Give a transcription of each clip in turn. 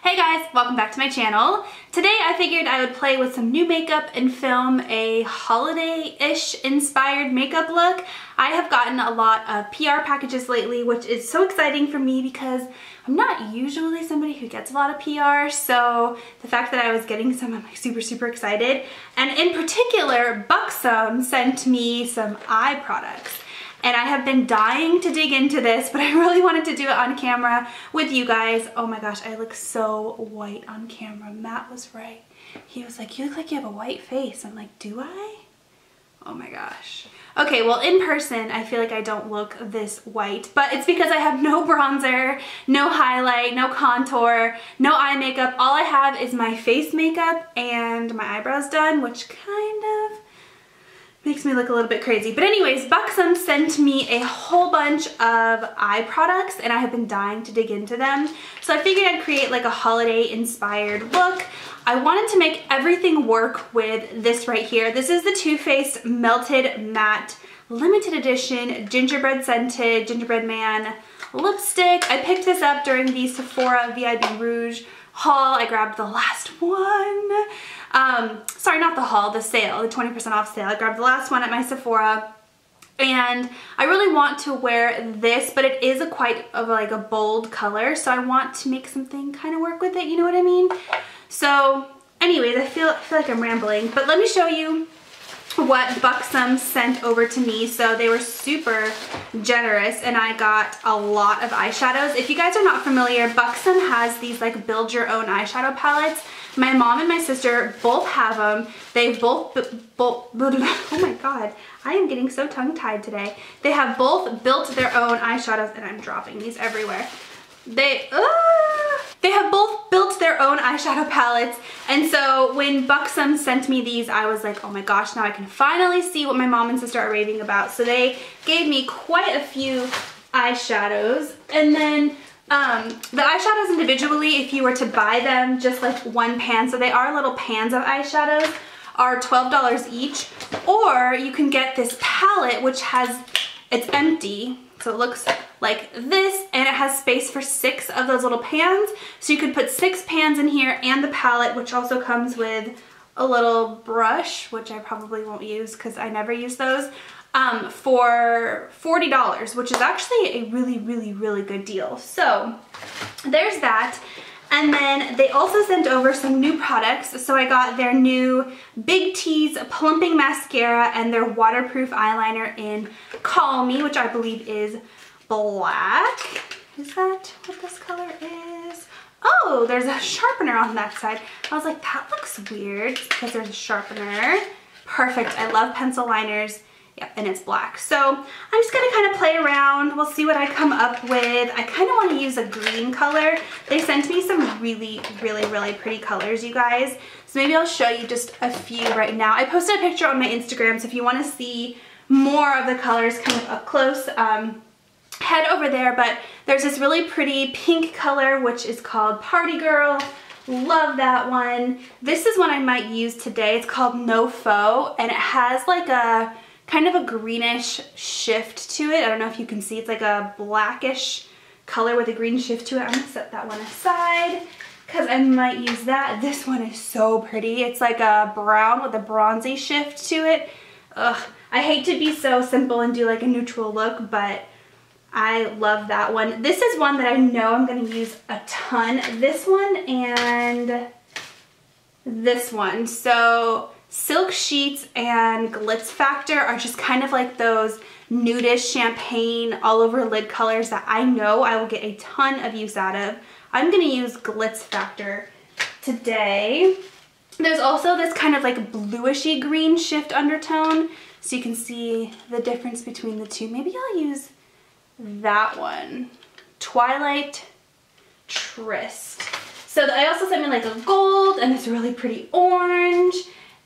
Hey guys, welcome back to my channel. Today I figured I would play with some new makeup and film a holiday-ish inspired makeup look. I have gotten a lot of PR packages lately, which is so exciting for me because I'm not usually somebody who gets a lot of PR, so the fact that I was getting some, I'm like super excited. And in particular, Buxom sent me some eye products. And I have been dying to dig into this, but I really wanted to do it on camera with you guys. Oh my gosh, I look so white on camera. Matt was right. He was like, you look like you have a white face. I'm like, do I? Oh my gosh. Okay, well in person, I feel like I don't look this white, but it's because I have no bronzer, no highlight, no contour, no eye makeup. All I have is my face makeup and my eyebrows done, which kind of makes me look a little bit crazy. But anyways, Buxom sent me a whole bunch of eye products and I have been dying to dig into them. So I figured I'd create like a holiday inspired look. I wanted to make everything work with this right here. This is the Too Faced Melted Matte Limited Edition Gingerbread Scented Gingerbread Man lipstick. I picked this up during the Sephora VIB Rouge haul. I grabbed the last one. Sorry, not the haul, the sale, the 20% off sale. I grabbed the last one at my Sephora and I really want to wear this, but it is quite of like a bold color, so I want to make something kind of work with it, you know what I mean? So anyways, I feel like I'm rambling, but let me show you what Buxom sent over to me. So they were super generous and I got a lot of eyeshadows. If you guys are not familiar, Buxom has these like build your own eyeshadow palettes. My mom and my sister both have them. They both, oh my god, I am getting so tongue-tied today. They have both built their own eyeshadows, and I'm dropping these everywhere. They have both built their own eyeshadow palettes, and so when Buxom sent me these, I was like, oh my gosh, now I can finally see what my mom and sister are raving about. So they gave me quite a few eyeshadows, and then the eyeshadows individually, if you were to buy them just like one pan, so they are little pans of eyeshadows, are $12 each, or you can get this palette which has, it's empty, so it looks like this, and it has space for 6 of those little pans, so you could put 6 pans in here and the palette, which also comes with a little brush, which I probably won't use because I never use those, for $40, which is actually a really good deal. So there's that. And then they also sent over some new products. So I got their new Big T's Plumping Mascara and their waterproof eyeliner in Call Me, which I believe is black. Is that what this color is? Oh, there's a sharpener on that side. I was like, that looks weird because there's a sharpener. Perfect. I love pencil liners. Yep, and it's black. So I'm just gonna kind of play around. We'll see what I come up with. I kind of want to use a green color. They sent me some really pretty colors, you guys. So maybe I'll show you just a few right now. I posted a picture on my Instagram, so if you want to see more of the colors kind of up close, head over there. But there's this really pretty pink color, which is called Party Girl. Love that one. This is one I might use today. It's called No Faux, and it has like a kind of a greenish shift to it. I don't know if you can see, it's like a blackish color with a green shift to it. I'm gonna set that one aside because I might use that. This one is so pretty. It's like a brown with a bronzy shift to it. Ugh, I hate to be so simple and do like a neutral look, but I love that one. This is one that I know I'm gonna use a ton. This one and this one. So Silk Sheets and Glitz Factor are just kind of like those nudish champagne all over lid colors that I know I will get a ton of use out of. I'm gonna use Glitz Factor today. There's also this kind of like bluishy green shift undertone, so you can see the difference between the two. Maybe I'll use that one, Twilight Tryst. So I also sent me like a gold and this really pretty orange.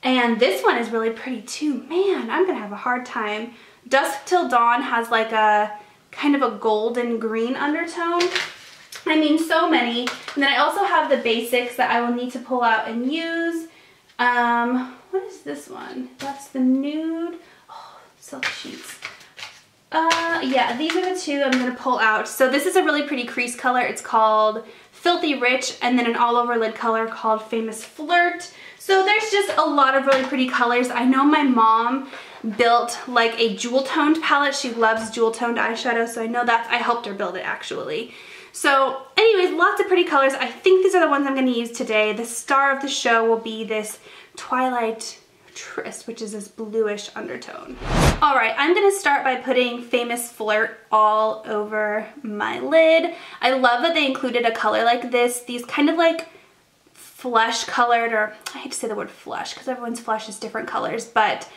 And this one is really pretty too. Man, I'm gonna have a hard time. Dusk Till Dawn has like a kind of a golden green undertone. I mean, so many. And then I also have the basics that I will need to pull out and use. What is this one? That's the nude. Oh, Silk Sheets. Yeah, these are the two I'm gonna pull out. So this is a really pretty crease color. It's called Filthy Rich, and then an all over lid color called Famous Flirt. So there's just a lot of really pretty colors. I know my mom built like a jewel toned palette. She loves jewel toned eyeshadow, so I know that I helped her build it actually. So anyways, lots of pretty colors. I think these are the ones I'm going to use today. The star of the show will be this Twilight Tryst, which is this bluish undertone. All right, I'm gonna start by putting Famous Flirt all over my lid. I love that they included a color like this. These kind of like flesh colored, or I hate to say the word flesh because everyone's flesh is different colors, but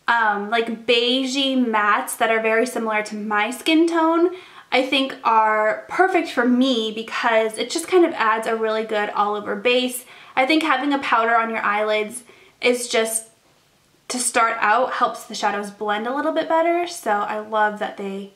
like beigey mattes that are very similar to my skin tone, I think are perfect for me because it just kind of adds a really good all over base. I think having a powder on your eyelids is just, to start out, helps the shadows blend a little bit better, so I love that they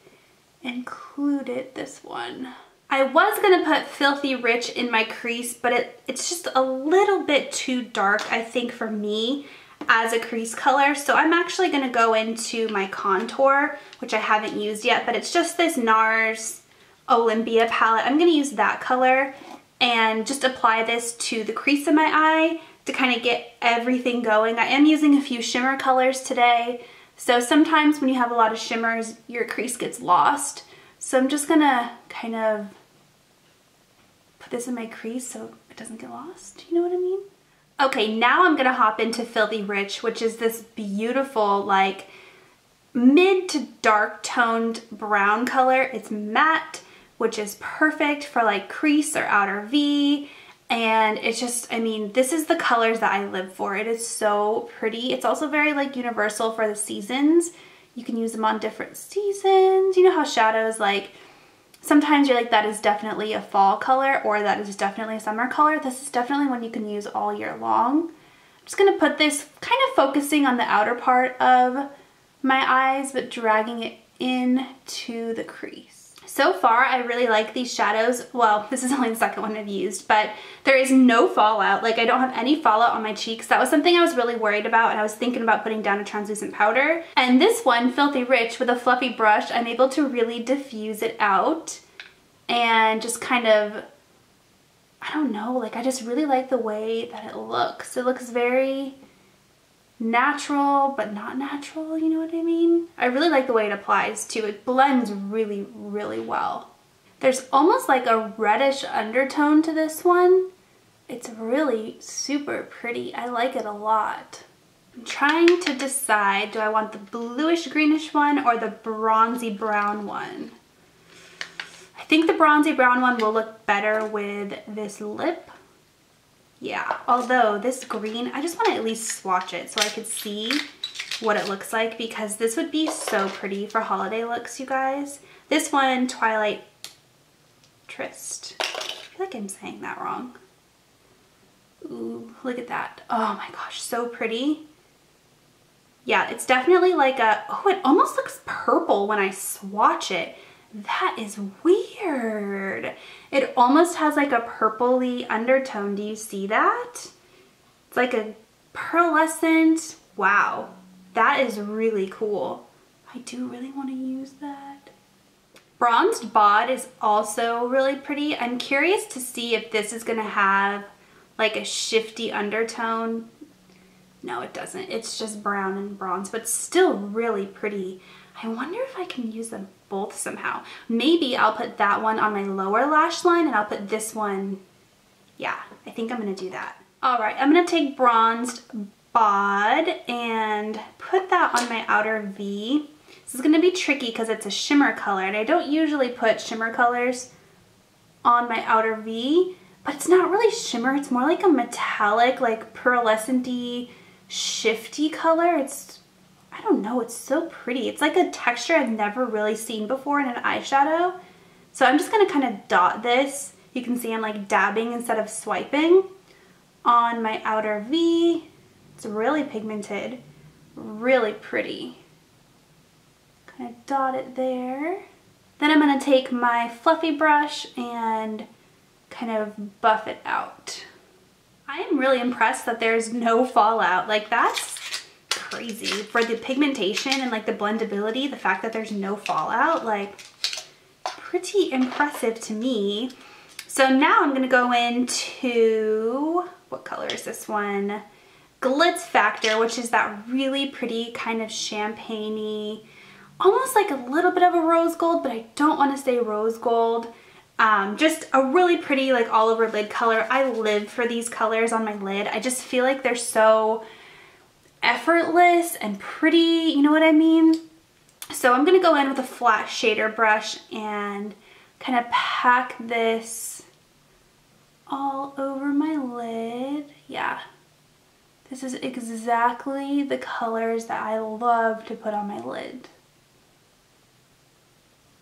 included this one. I was gonna put Filthy Rich in my crease, but it's just a little bit too dark, I think, for me as a crease color, so I'm actually gonna go into my contour, which I haven't used yet, but it's just this NARS Olympia palette. I'm gonna use that color and just apply this to the crease of my eye to kind of get everything going. I am using a few shimmer colors today, so sometimes when you have a lot of shimmers, your crease gets lost. So I'm just gonna kind of put this in my crease so it doesn't get lost. You know what I mean? Okay, now I'm gonna hop into Filthy Rich, which is this beautiful, like, mid to dark toned brown color. It's matte, which is perfect for like crease or outer V. And it's just, I mean, this is the colors that I live for. It is so pretty. It's also very like universal for the seasons. You can use them on different seasons. You know how shadows, like, sometimes you're like, that is definitely a fall color or that is definitely a summer color. This is definitely one you can use all year long. I'm just gonna put this kind of focusing on the outer part of my eyes, but dragging it into the crease. So far, I really like these shadows. Well, this is only the second one I've used, but there is no fallout. Like, I don't have any fallout on my cheeks. That was something I was really worried about, and I was thinking about putting down a translucent powder. And this one, Filthy Rich, with a fluffy brush, I'm able to really diffuse it out and just kind of, I don't know, like, I just really like the way that it looks. It looks very natural, but not natural, you know what I mean? I really like the way it applies too. It blends really, really well. There's almost like a reddish undertone to this one. It's really super pretty. I like it a lot. I'm trying to decide, do I want the bluish greenish one or the bronzy brown one? I think the bronzy brown one will look better with this lip. Yeah, although this green, I just want to at least swatch it so I could see what it looks like, because this would be so pretty for holiday looks, you guys. This one, Twilight Tryst. I feel like I'm saying that wrong. Ooh, look at that. Oh my gosh, so pretty. Yeah, it's definitely like a, oh, it almost looks purple when I swatch it. That is weird. It almost has like a purpley undertone. Do you see that? It's like a pearlescent. Wow, that is really cool. I do really want to use that. Bronzed Bod is also really pretty. I'm curious to see if this is going to have like a shifty undertone. No, it doesn't. It's just brown and bronze, but still really pretty. I wonder if I can use them both somehow. Maybe I'll put that one on my lower lash line and I'll put this one, yeah, I think I'm gonna do that. All right, I'm gonna take Bronzed Bod and put that on my outer V. This is gonna be tricky because it's a shimmer color, and I don't usually put shimmer colors on my outer V, but it's not really shimmer, it's more like a metallic, like pearlescent-y, shifty color. It's, I don't know, it's so pretty. It's like a texture I've never really seen before in an eyeshadow. So I'm just gonna kind of dot this. You can see I'm like dabbing instead of swiping on my outer V. It's really pigmented, really pretty. Kind of dot it there. Then I'm gonna take my fluffy brush and kind of buff it out. I am really impressed that there's no fallout. Like, that's crazy. For the pigmentation and like the blendability, the fact that there's no fallout, like, pretty impressive to me. So now I'm gonna go into, what color is this one? Glitz Factor, which is that really pretty kind of champagne-y, almost like a little bit of a rose gold, but I don't want to say rose gold. Just a really pretty like all over lid color. I live for these colors on my lid. I just feel like they're so effortless and pretty, you know what I mean? So I'm gonna go in with a flat shader brush and kind of pack this all over my lid. Yeah, this is exactly the colors that I love to put on my lid.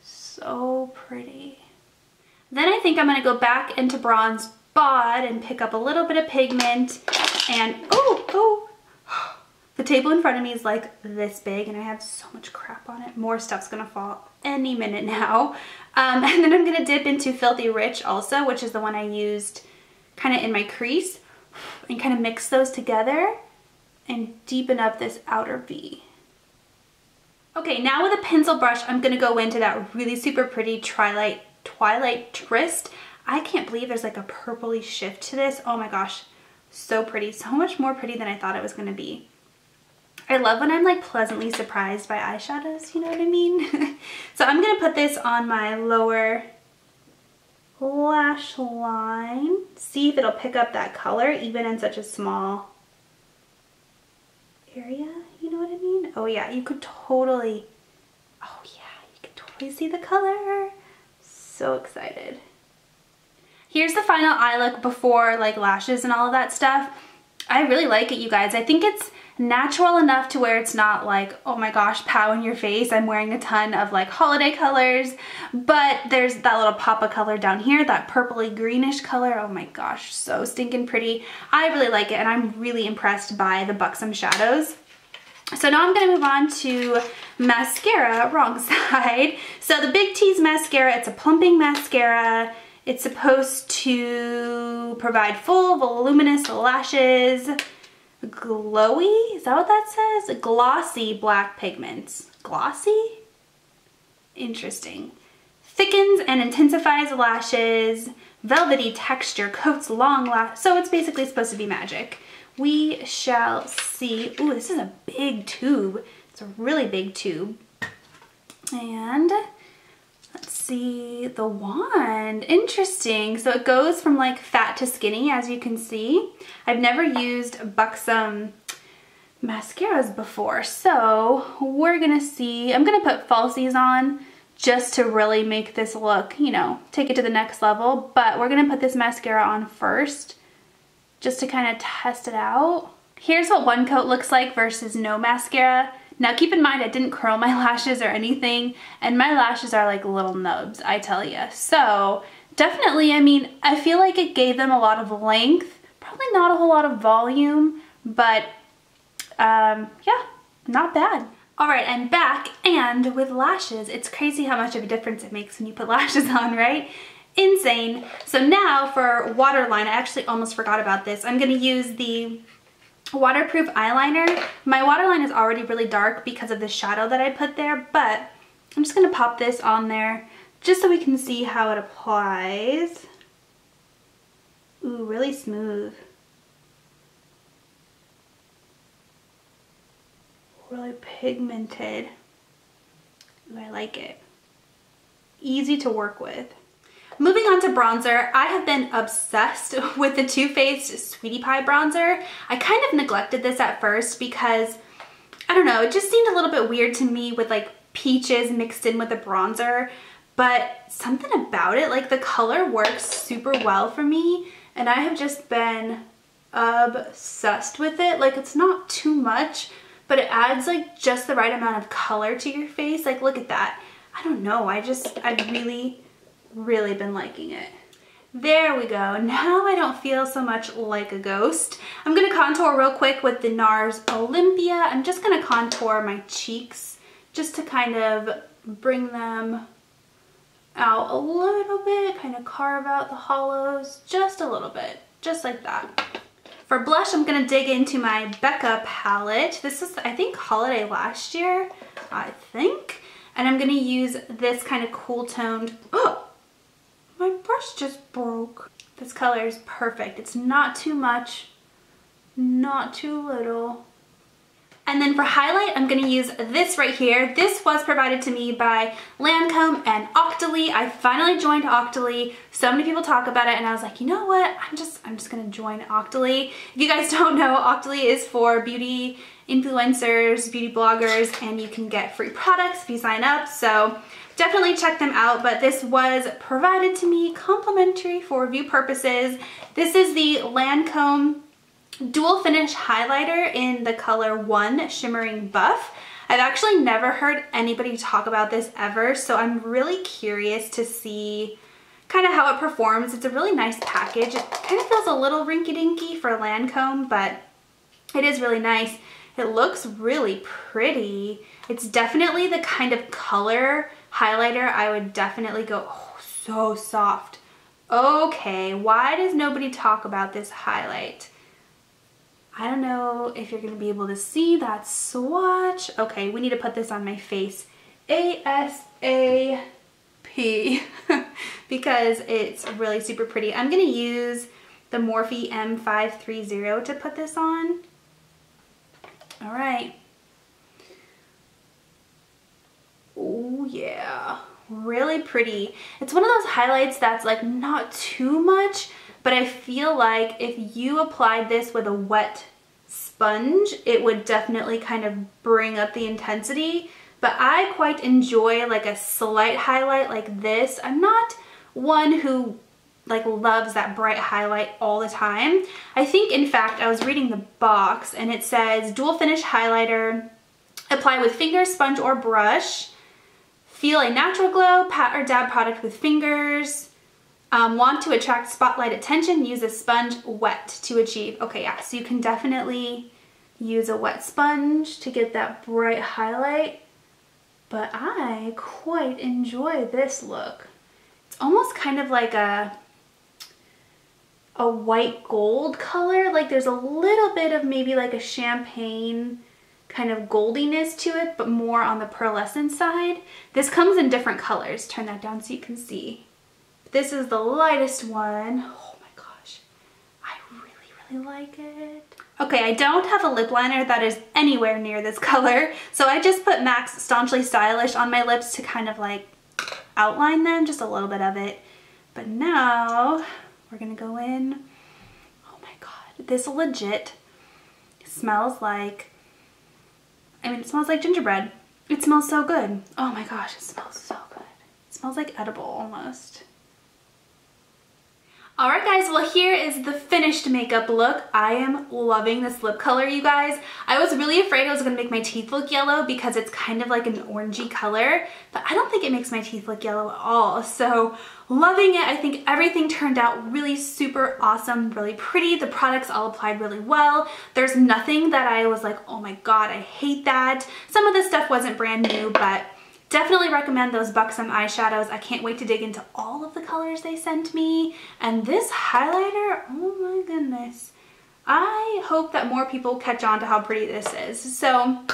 So pretty. Then I think I'm going to go back into Bronze Bod and pick up a little bit of pigment and the table in front of me is like this big and I have so much crap on it. More stuff's going to fall any minute now. And then I'm going to dip into Filthy Rich also, which is the one I used kind of in my crease, and kind of mix those together and deepen up this outer V. Okay, now with a pencil brush, I'm going to go into that really super pretty Twilight Tryst. I can't believe there's like a purpley shift to this. Oh my gosh, so pretty. So much more pretty than I thought it was going to be. I love when I'm like pleasantly surprised by eyeshadows, you know what I mean? So I'm going to put this on my lower lash line. See if it'll pick up that color even in such a small area, you know what I mean? Oh yeah, you could totally, oh yeah, you could totally see the color. So excited. Here's the final eye look before like lashes and all of that stuff. I really like it, you guys. I think it's natural enough to where it's not like, oh my gosh, pow in your face. I'm wearing a ton of like holiday colors, but there's that little pop of color down here, that purpley greenish color. Oh my gosh, so stinking pretty. I really like it and I'm really impressed by the Buxom shadows. So now I'm going to move on to mascara, wrong side. So the Big T's mascara, it's a plumping mascara. It's supposed to provide full, voluminous lashes, glowy, is that what that says? Glossy black pigments. Glossy? Interesting. Thickens and intensifies lashes, velvety texture, coats long lashes. So it's basically supposed to be magic. We shall see. Ooh, this is a big tube. It's a really big tube. And let's see, the wand. Interesting. So it goes from like fat to skinny, as you can see. I've never used Buxom mascaras before, so we're gonna see. I'm gonna put falsies on just to really make this look, you know, take it to the next level. But we're gonna put this mascara on first, just to kind of test it out. Here's what one coat looks like versus no mascara. Now keep in mind I didn't curl my lashes or anything, and my lashes are like little nubs, I tell you. So definitely, I mean, I feel like it gave them a lot of length, probably not a whole lot of volume, but yeah, not bad. All right, I'm back, and with lashes, it's crazy how much of a difference it makes when you put lashes on, right? Insane. So now for waterline, I actually almost forgot about this. I'm gonna use the waterproof eyeliner. My waterline is already really dark because of the shadow that I put there, but I'm just gonna pop this on there just so we can see how it applies. Ooh, really smooth. Really pigmented. Ooh, I like it. Easy to work with. Moving on to bronzer, I have been obsessed with the Too Faced Sweetie Pie bronzer. I kind of neglected this at first because, I don't know, it just seemed a little bit weird to me with like peaches mixed in with a bronzer, but something about it, like the color works super well for me, and I have just been obsessed with it. Like, it's not too much, but it adds like just the right amount of color to your face. Like, look at that. I don't know, I've really been liking it. There we go. Now I don't feel so much like a ghost. I'm gonna contour real quick with the NARS Olympia. I'm just gonna contour my cheeks just to kind of bring them out a little bit, kind of carve out the hollows just a little bit, just like that. For blush, I'm gonna dig into my Becca palette. This is, I think, holiday last year, I think. And I'm gonna use this kind of cool toned, oh My brush just broke. This color is perfect. It's not too much, not too little. And then for highlight, I'm gonna use this right here. This was provided to me by Lancome and Octoly. I finally joined Octoly. So many people talk about it and I was like, you know what? I'm just gonna join Octoly. If you guys don't know, Octoly is for beauty influencers, beauty bloggers, and you can get free products if you sign up. So definitely check them out, but this was provided to me complimentary for review purposes. This is the Lancome Dual Finish Highlighter in the color 1 Shimmering Buff. I've actually never heard anybody talk about this ever, so I'm really curious to see kind of how it performs. It's a really nice package. It kind of feels a little rinky-dinky for Lancome, but it is really nice. It looks really pretty. It's definitely the kind of color highlighter I would definitely go, oh, so soft. Okay, why does nobody talk about this highlight? I don't know if you're gonna be able to see that swatch. Okay, we need to put this on my face ASAP because it's really super pretty. I'm gonna use the Morphe M530 to put this on. All right. Oh yeah, really pretty. It's one of those highlights that's like not too much, but I feel like if you applied this with a wet sponge, it would definitely kind of bring up the intensity. But I quite enjoy like a slight highlight like this. I'm not one who like loves that bright highlight all the time. I think, in fact, I was reading the box and it says dual finish highlighter, apply with finger, sponge, or brush. Feel a natural glow, pat or dab product with fingers. Want to attract spotlight attention, use a sponge wet to achieve. Okay, yeah, so you can definitely use a wet sponge to get that bright highlight, but I quite enjoy this look. It's almost kind of like a white gold color, like there's a little bit of maybe like a champagne kind of goldiness to it, but more on the pearlescent side. This comes in different colors. Turn that down so you can see. This is the lightest one. Oh my gosh, I really like it. Okay, I don't have a lip liner that is anywhere near this color, so I just put MAC's Staunchly Stylish on my lips to kind of like outline them, just a little bit of it. But now we're gonna go in. Oh my god, this legit smells like, I mean, it smells like gingerbread. It smells so good. Oh my gosh, it smells so good. It smells like edible almost. Alright guys, well here is the finished makeup look. I am loving this lip color, you guys. I was really afraid it was going to make my teeth look yellow because it's kind of like an orangey color, but I don't think it makes my teeth look yellow at all. So loving it. I think everything turned out really super awesome, really pretty. The products all applied really well. There's nothing that I was like, oh my god, I hate that. Some of this stuff wasn't brand new, but definitely recommend those Buxom eyeshadows. I can't wait to dig into all of the colors they sent me. And this highlighter, oh my goodness. I hope that more people catch on to how pretty this is. So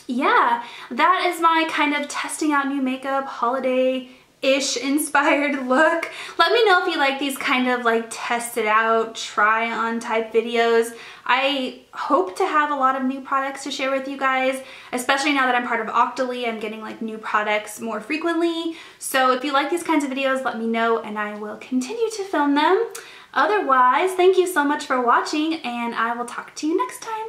yeah, that is my kind of testing out new makeup, holiday-ish inspired look. Let me know if you like these kind of like test it out, try on type videos. I hope to have a lot of new products to share with you guys, especially now that I'm part of Octoly. I'm getting like new products more frequently. So if you like these kinds of videos, let me know and I will continue to film them. Otherwise, thank you so much for watching and I will talk to you next time.